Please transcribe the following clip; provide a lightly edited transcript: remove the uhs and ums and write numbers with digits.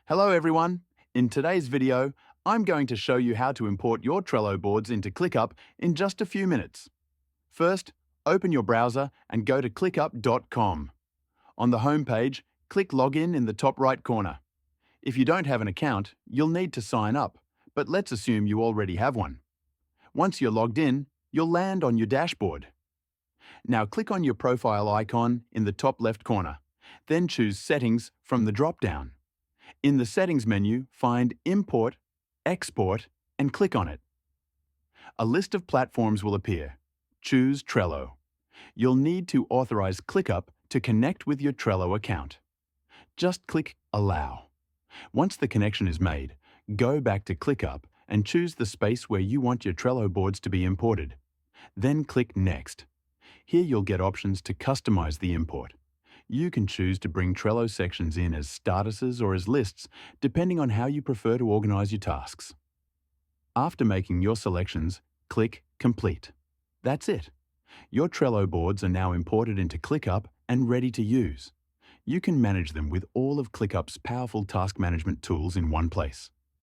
Hello everyone! In today's video, I'm going to show you how to import your Trello boards into ClickUp in just a few minutes. First, open your browser and go to clickup.com. On the home page, click Login in the top right corner. If you don't have an account, you'll need to sign up, but let's assume you already have one. Once you're logged in, you'll land on your dashboard. Now click on your profile icon in the top left corner, then choose Settings from the drop-down. In the Settings menu, find Import, Export, and click on it. A list of platforms will appear. Choose Trello. You'll need to authorize ClickUp to connect with your Trello account. Just click Allow. Once the connection is made, go back to ClickUp and choose the space where you want your Trello boards to be imported. Then click Next. Here you'll get options to customize the import. You can choose to bring Trello sections in as statuses or as lists, depending on how you prefer to organize your tasks. After making your selections, click Complete. That's it. Your Trello boards are now imported into ClickUp and ready to use. You can manage them with all of ClickUp's powerful task management tools in one place.